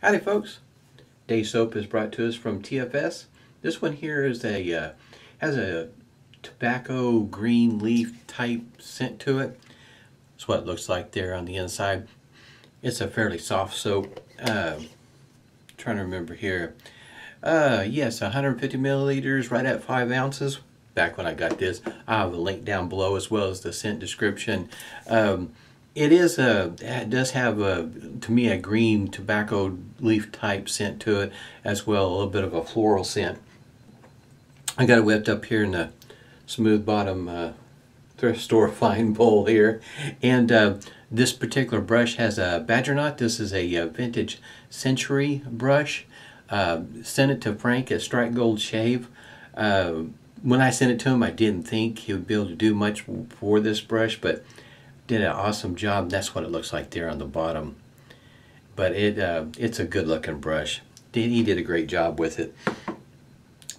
Howdy folks, Day Soap is brought to us from TFS. This one here is has a tobacco green leaf type scent to it. That's what it looks like there on the inside. It's a fairly soft soap. Trying to remember here. Yes, 150 milliliters, right at 5 ounces. Back when I got this, I have a link down below as well as the scent description. It does have to me a green tobacco leaf type scent to it, as well a little bit of a floral scent. I got it whipped up here in the smooth bottom thrift store fine bowl here, and this particular brush has a badger knot. This is a vintage Century brush. Sent it to Frank at Strike Gold Shave. When I sent it to him, I didn't think he would be able to do much for this brush, but did an awesome job. That's what it looks like there on the bottom. But it's a good looking brush. He did a great job with it.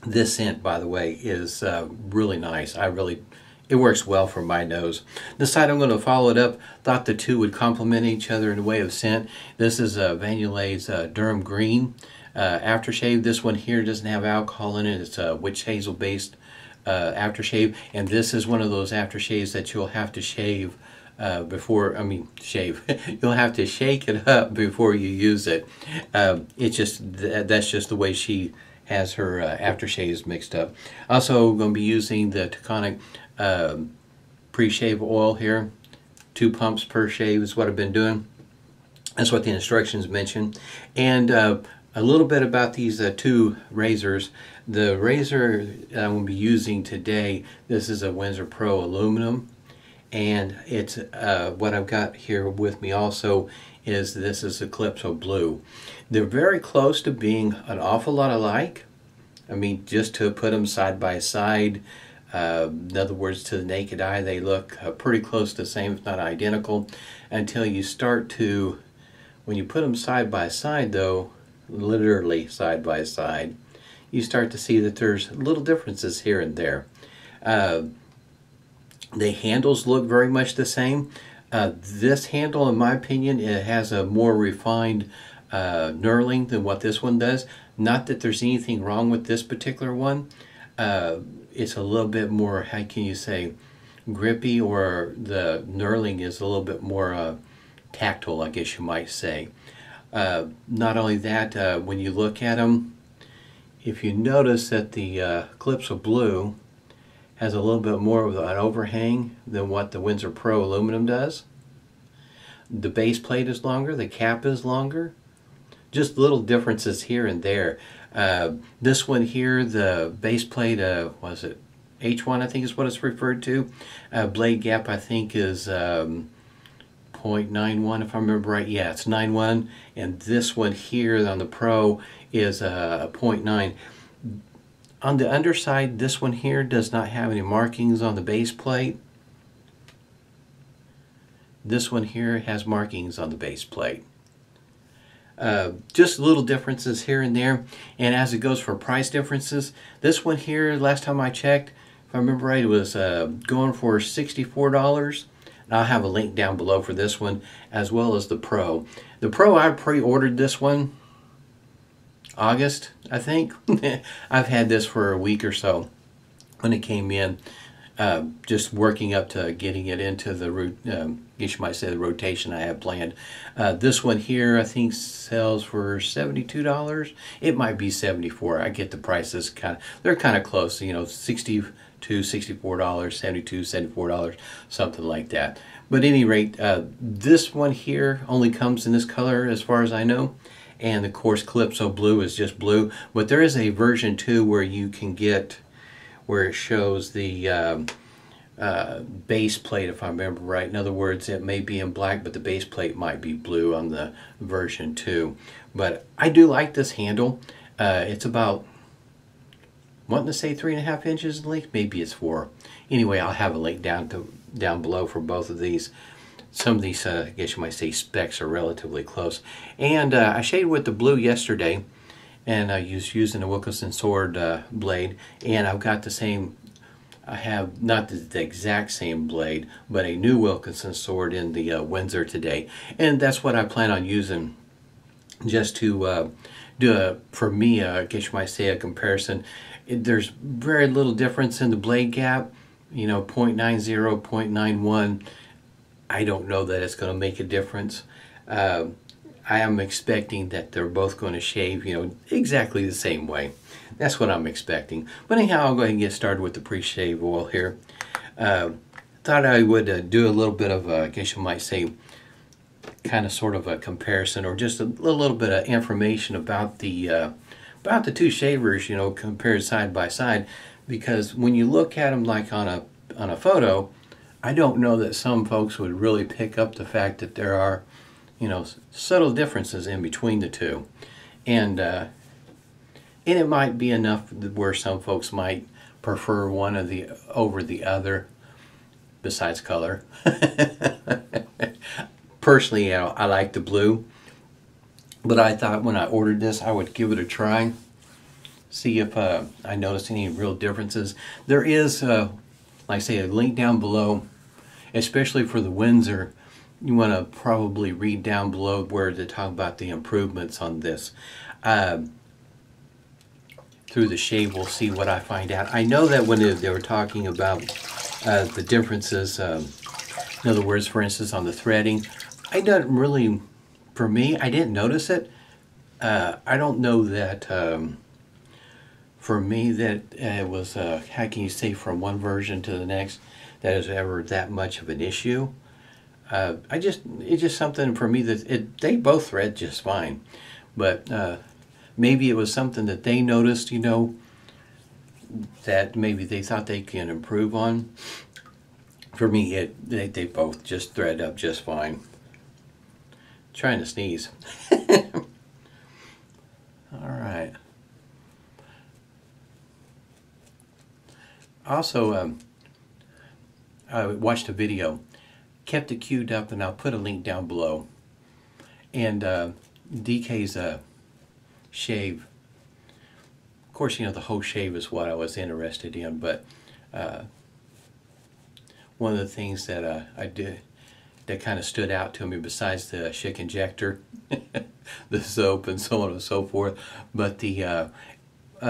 This scent, by the way, is really nice. It works well for my nose. Decided I'm going to follow it up. Thought the two would complement each other in the way of scent. This is Van Yulay's Durham Green aftershave. This one here doesn't have alcohol in it. It's a witch hazel based aftershave, and this is one of those aftershaves that you'll have to shave you'll have to shake it up before you use it. That's just the way she has her aftershaves mixed up. Also going to be using the Taconic Preshave oil here. 2 pumps per shave is what I've been doing. That's what the instructions mention. And a little bit about these two razors. The razor that I'm going to be using today, this is a Windsor Pro aluminum. And it's what I've got here with me also is this is Eclipse Blue. They're very close to being an awful lot alike. I mean, just to put them side by side, in other words, to the naked eye, they look pretty close to the same, if not identical, until you start to, when you put them side by side though, literally side by side, you start to see that there's little differences here and there. The handles look very much the same. This handle, in my opinion, it has a more refined knurling than what this one does. Not that there's anything wrong with this particular one. It's a little bit more, how can you say, grippy, or the knurling is a little bit more tactile, I guess you might say. Not only that, when you look at them, if you notice that the Eclipse Blue has a little bit more of an overhang than what the Windsor Pro aluminum does. The base plate is longer, the cap is longer. Just little differences here and there. This one here, the base plate, was it H1 I think is what it's referred to. Blade gap I think is 0.91 if I remember right. Yeah, it's 9.1, and this one here on the Pro is 0.9. On the underside, this one here does not have any markings on the base plate. This one here has markings on the base plate. Just little differences here and there. And as it goes for price differences, this one here, last time I checked, if I remember right, it was going for $64. And I'll have a link down below for this one, as well as the Pro. The Pro, I pre-ordered this one August, I think. I've had this for a week or so when it came in, just working up to getting it into the you might say the rotation I have planned. This one here I think sells for $72. It might be $74. I get the prices they're kind of close, you know, $60 to $64, $72, $74, something like that. But at any rate, this one here only comes in this color as far as I know. And of course Calypso Blue is just blue, but there is a version 2 where you can get, where it shows the base plate, if I remember right. In other words, it may be in black, but the base plate might be blue on the version 2. But I do like this handle. It's about, wanting to say 3.5 inches in length, maybe it's 4. Anyway, I'll have a link down below for both of these. Some of these, I guess you might say, specs are relatively close. And I shaded with the blue yesterday, and I was using a Wilkinson sword blade, and I've got the same, I have not the exact same blade, but a new Wilkinson sword in the Windsor today. And that's what I plan on using just to do for me, I guess you might say, a comparison. There's very little difference in the blade gap, you know, 0.90, 0.91. I don't know that it's going to make a difference. I am expecting that they're both going to shave, you know, exactly the same way. That's what I'm expecting. But anyhow, I'll go ahead and get started with the Preshave oil here. Thought I would do a little bit of, I guess you might say, kind of sort of a comparison, or just a little bit of information about the two shavers, you know, compared side by side. Because when you look at them like on a photo, I don't know that some folks would really pick up the fact that there are, you know, subtle differences in between the two, and it might be enough where some folks might prefer one of the over the other, besides color. Personally, I like the blue, but I thought when I ordered this I would give it a try, see if I noticed any real differences. There is, like I say, a link down below, especially for the Windsor. You want to probably read down below where they talk about the improvements on this. Through the shave, we'll see what I find out. I know that when they were talking about the differences, in other words, for instance, on the threading, I don't really, for me, I didn't notice it. I don't know that, for me, that it was, how can you say, from one version to the next, that is ever that much of an issue. It's just something for me that they both thread just fine. But maybe it was something that they noticed, you know, that maybe they thought they can improve on. For me, they both just thread up just fine. Trying to sneeze. All right. Also, I watched a video, kept it queued up, and I'll put a link down below. And DK's shave. Of course, you know, the whole shave is what I was interested in, but one of the things that I did that kind of stood out to me, besides the Schick injector, the soap, and so on and so forth, but the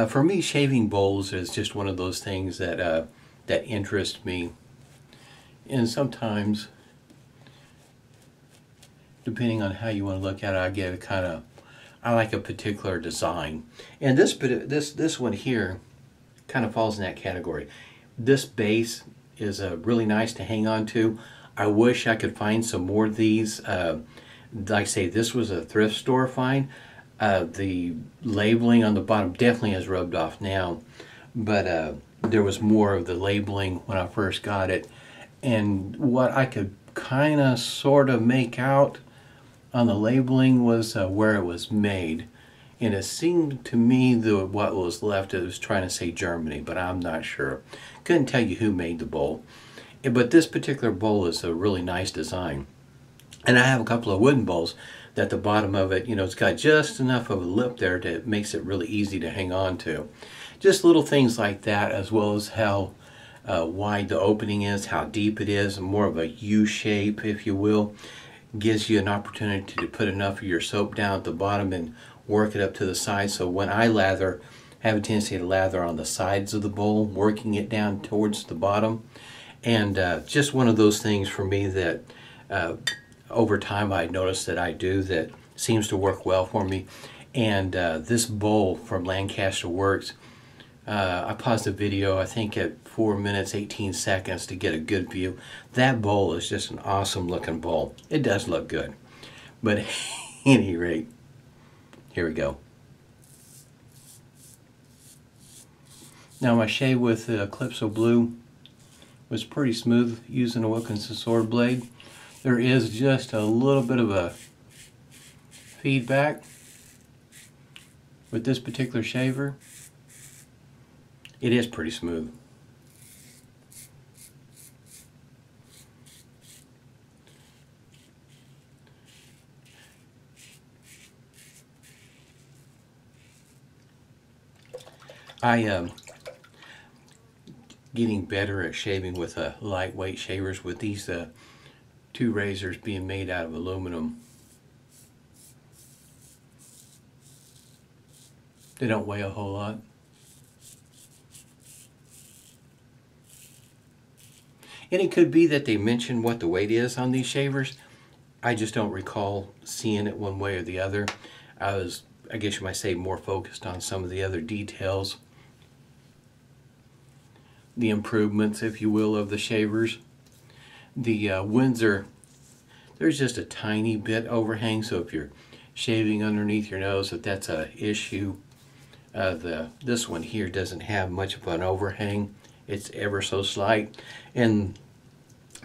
for me, shaving bowls is just one of those things that that interest me. And sometimes, depending on how you want to look at it, I get a kind of, I like a particular design. And this one here kind of falls in that category. This base is really nice to hang on to. I wish I could find some more of these. Like I say, this was a thrift store find. The labeling on the bottom definitely has rubbed off now, but there was more of the labeling when I first got it. And what I could kind of sort of make out on the labeling was where it was made. And it seemed to me that what was left, it was trying to say Germany, but I'm not sure. Couldn't tell you who made the bowl. But this particular bowl is a really nice design. And I have a couple of wooden bowls that the bottom of it, you know, it's got just enough of a lip there that makes it really easy to hang on to. Just little things like that, as well as how wide the opening is, how deep it is, more of a U shape, if you will. Gives you an opportunity to put enough of your soap down at the bottom and work it up to the side. So when I lather, I have a tendency to lather on the sides of the bowl, working it down towards the bottom. And just one of those things for me that over time I noticed that I do that seems to work well for me. And this bowl from Lancaster Works, I paused the video, I think at 4 minutes 18 seconds to get a good view. That bowl is just an awesome looking bowl. It does look good. But at any rate, here we go. Now my shave with the Eclipso Blue was pretty smooth using a Wilkinson sword blade. There is just a little bit of a feedback with this particular shaver. It is pretty smooth. I getting better at shaving with lightweight shavers, with these two razors being made out of aluminum. They don't weigh a whole lot. And it could be that they mention what the weight is on these shavers. I just don't recall seeing it one way or the other. I guess you might say, more focused on some of the other details. The improvements, if you will, of the shavers. The Windsor, there's just a tiny bit overhang, so if you're shaving underneath your nose, if that's an issue, this one here doesn't have much of an overhang. It's ever so slight. And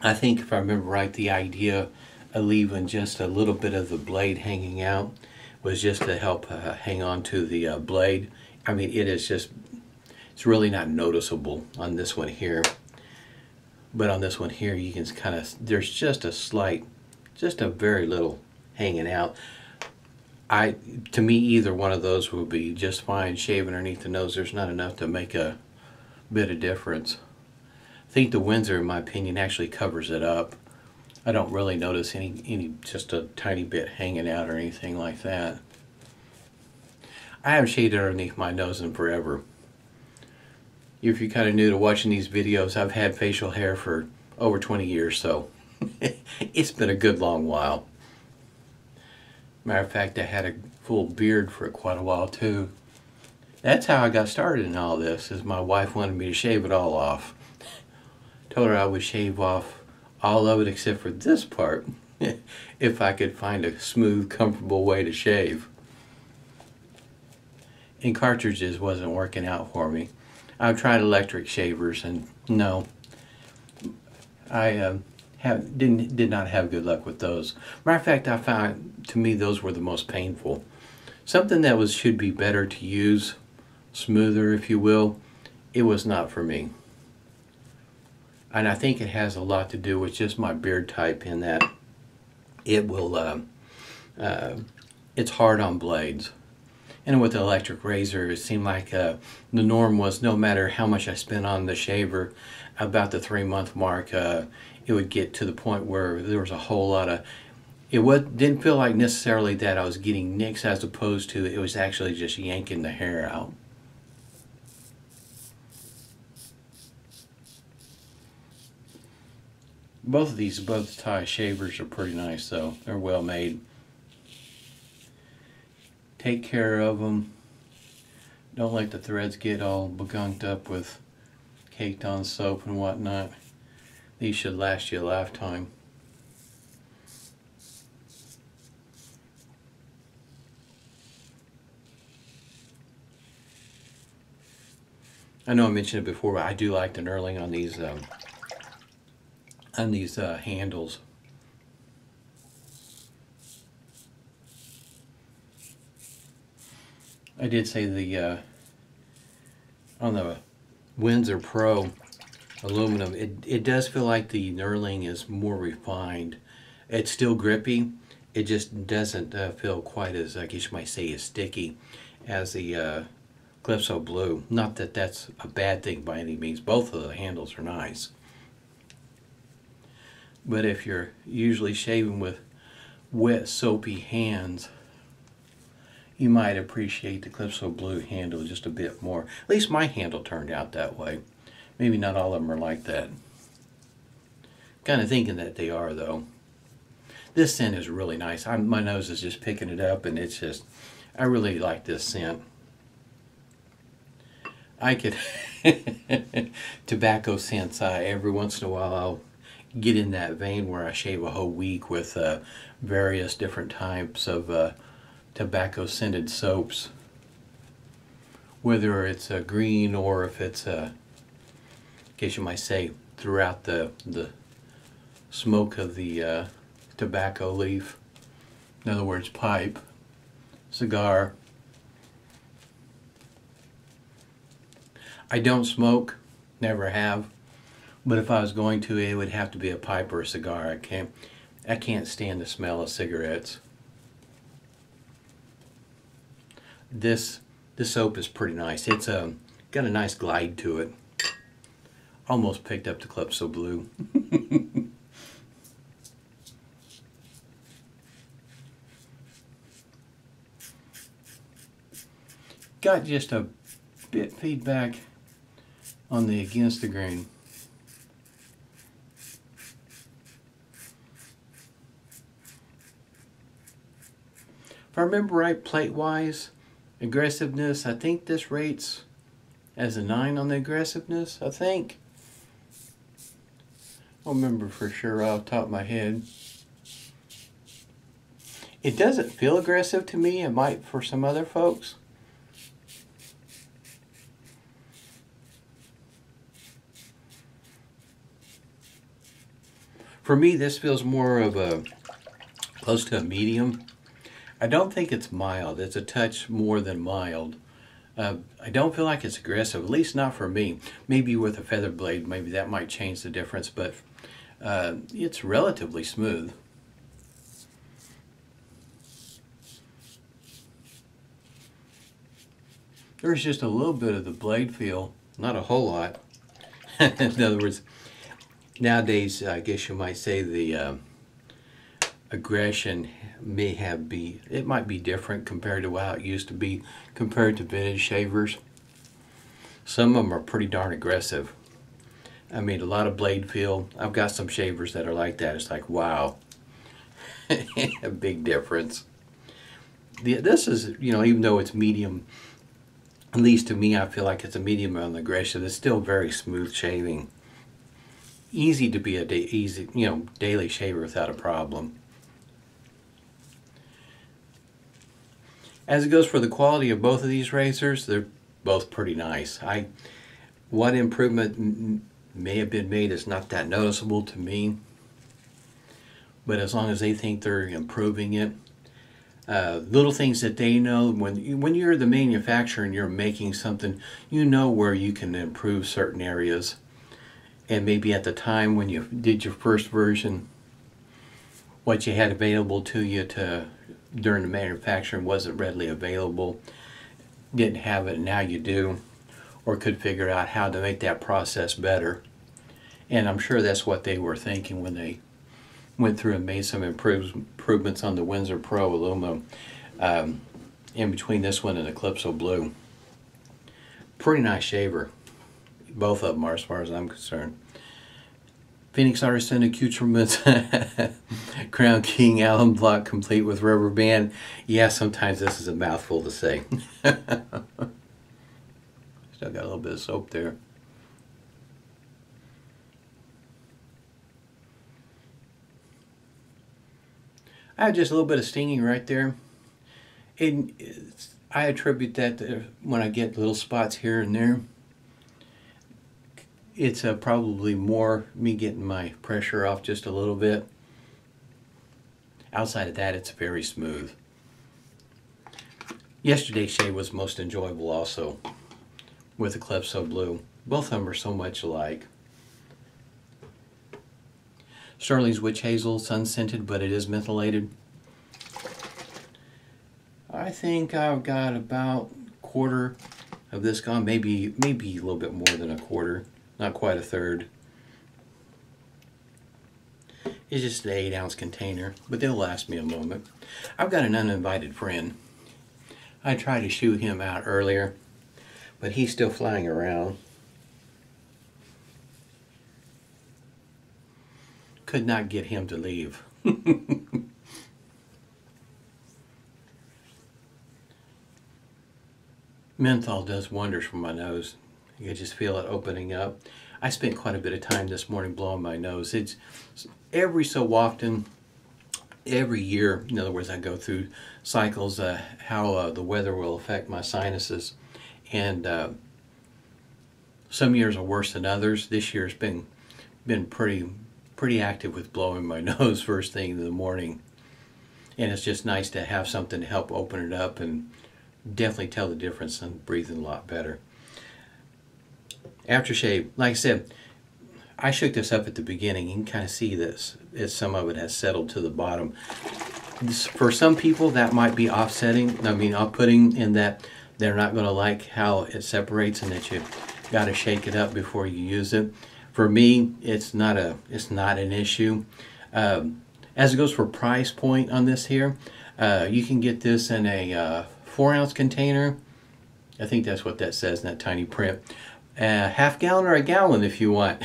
I think, if I remember right, the idea of leaving just a little bit of the blade hanging out was just to help hang on to the blade. I mean, it's really not noticeable on this one here. But on this one here, you can kind of, there's just a slight, just a very little hanging out. To me, either one of those would be just fine. Shaving underneath the nose, there's not enough to make a bit of difference. I think the Windsor, in my opinion, actually covers it up. I don't really notice any just a tiny bit hanging out or anything like that. I haven't shaved underneath my nose in forever. If you're kind of new to watching these videos, I've had facial hair for over 20 years, so it's been a good long while. Matter of fact, I had a full beard for quite a while too. That's how I got started in all this, is my wife wanted me to shave it all off. Told her I would shave off all of it except for this part if I could find a smooth, comfortable way to shave. And cartridges wasn't working out for me. I've tried electric shavers, and no, I did not have good luck with those. Matter of fact, I found, to me, those were the most painful. Something that should be better to use, smoother, if you will, it was not for me. And I think it has a lot to do with just my beard type, in that it will, it's hard on blades. And with the electric razor, it seemed like the norm was, no matter how much I spent on the shaver, about the 3-month mark, it would get to the point where there was a whole lot of, didn't feel like necessarily that I was getting nicks, as opposed to it was actually just yanking the hair out. Both of these bow tie shavers are pretty nice though. They're well made. Take care of them. Don't let the threads get all begunked up with caked on soap and whatnot. These should last you a lifetime. I know I mentioned it before, but I do like the knurling on these handles. I did say on the Windsor Pro aluminum, it does feel like the knurling is more refined. It's still grippy. It just doesn't feel quite as, I guess you might say, as sticky as the Calypso Blue. Not that that's a bad thing by any means. Both of the handles are nice. But if you're usually shaving with wet, soapy hands, you might appreciate the Calypso Blue handle just a bit more. At least my handle turned out that way. Maybe not all of them are like that. Kind of thinking that they are, though. This scent is really nice. My nose is just picking it up, and it's just, I really like this scent. I could, tobacco scents, every once in a while I'll get in that vein where I shave a whole week with various different types of tobacco scented soaps. Whether it's a green or if it's a, I guess you might say, throughout the smoke of the tobacco leaf. In other words, pipe, cigar. I don't smoke, never have, but if I was going to, it would have to be a pipe or a cigar. I can't stand the smell of cigarettes. This soap is pretty nice. It's got a nice glide to it. Almost picked up the Calypso Blue. got just a bit feedback on the against the grain. If I remember right, plate-wise, aggressiveness, I think this rates as a 9 on the aggressiveness, I think. I don't remember for sure off the top of my head. It doesn't feel aggressive to me. It might for some other folks. For me, this feels more of a close to a medium. I don't think it's mild. It's a touch more than mild. I don't feel like it's aggressive, at least not for me. Maybe with a feather blade, maybe that might change the difference, but it's relatively smooth. There's just a little bit of the blade feel, not a whole lot. In other words, nowadays, I guess you might say the aggression it might be different compared to how it used to be compared to vintage shavers. Some of them are pretty darn aggressive. I mean, a lot of blade feel. I've got some shavers that are like that. It's like, wow. A big difference. This is, you know, even though it's medium, at least to me, I feel like it's a medium on the aggression. It's still very smooth shaving. Easy to be a daily shaver without a problem. As it goes for the quality of both of these razors, they're both pretty nice. What improvement may have been made is not that noticeable to me, but as long as they think they're improving it, little things that they know, when you're the manufacturer and you're making something, you know where you can improve certain areas. And maybe at the time when you did your first version, what you had available to you during the manufacturing wasn't readily available, didn't have it, now you do, or could figure out how to make that process better. And I'm sure that's what they were thinking when they went through and made some improvements on the Windsor Pro aluminum in between this one and the Calypso Blue. Pretty nice shaver. Both of them are, as far as I'm concerned. Phoenix Artisan accoutrements, Crown King alum block complete with rubber band. Yeah, sometimes this is a mouthful to say. Still got a little bit of soap there. I have just a little bit of stinging right there. I attribute that to when I get little spots here and there. It's probably more me getting my pressure off just a little bit. Outside of that, it's very smooth. Yesterday's shave was most enjoyable also with the Calypso Blue. Both of them are so much alike. Stirling's Witch Hazel, sun-scented, but it is mentholated. I think I've got about a quarter of this gone, maybe a little bit more than a quarter. Not quite a third. It's just an 8-ounce container, but they'll last me a moment. I've got an uninvited friend. I tried to shoo him out earlier, but he's still flying around. Could not get him to leave. Menthol does wonders for my nose. You can just feel it opening up. I spent quite a bit of time this morning blowing my nose. It's every so often, every year, in other words, I go through cycles how the weather will affect my sinuses. And some years are worse than others. This year's been pretty active with blowing my nose first thing in the morning. And it's just nice to have something to help open it up and definitely tell the difference and breathing a lot better. Aftershave, like I said, I shook this up at the beginning. You can kind of see this, some of it has settled to the bottom. For some people, that might be offsetting, off-putting, in that they're not going to like how it separates and that you got to shake it up before you use it. For me, it's not an issue. As it goes for price point on this here, you can get this in a 4-ounce container I think that's what that says in that tiny print. Half gallon or a gallon if you want.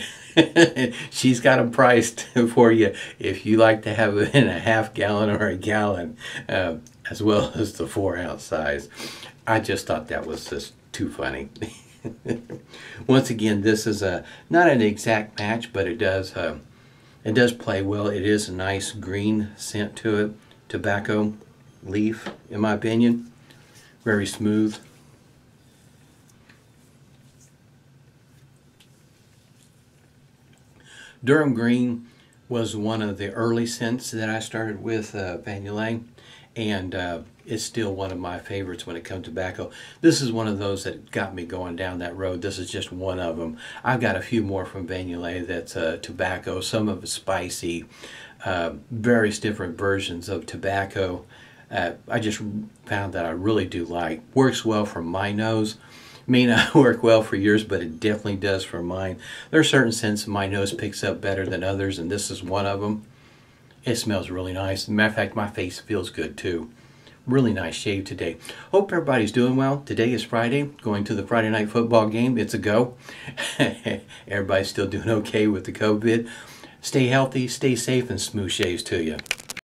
She's got them priced for you if you like to have it in a half gallon or a gallon, as well as the 4-ounce size. I just thought that was just too funny. Once again, this is not an exact match, but it does play well. It is a nice green scent to it, tobacco leaf, in my opinion. Very smooth. Durham Green was one of the early scents that I started with Van Yulay, and it's still one of my favorites when it comes to tobacco. This is one of those that got me going down that road. This is just one of them. I've got a few more from Van Yulay that's tobacco, some of it spicy, various different versions of tobacco. I just found that I really do like. Works well for my nose. May not work well for yours, but it definitely does for mine. There are certain scents my nose picks up better than others, and this is one of them. It smells really nice. As a matter of fact, my face feels good too. Really nice shave today. Hope everybody's doing well. Today is Friday, going to the Friday night football game. It's a go. Everybody's still doing okay with the COVID. Stay healthy, stay safe, and smooth shaves to you.